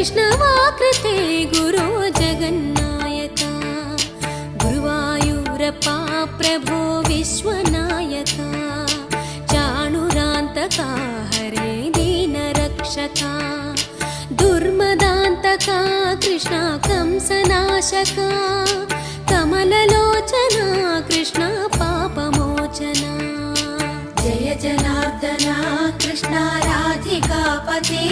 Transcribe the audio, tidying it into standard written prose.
वैष्णवाकृते गुरो जगन्नायका गुरुवायूरप्पा प्रभो विश्वनायका चाणुरान्तका हरे दीनरक्षका दुर्मदान्तका कृष्णा कंसनाशका कमललोचना कृष्णा पापमोचना जय जनार्दना कृष्णा राधिकापते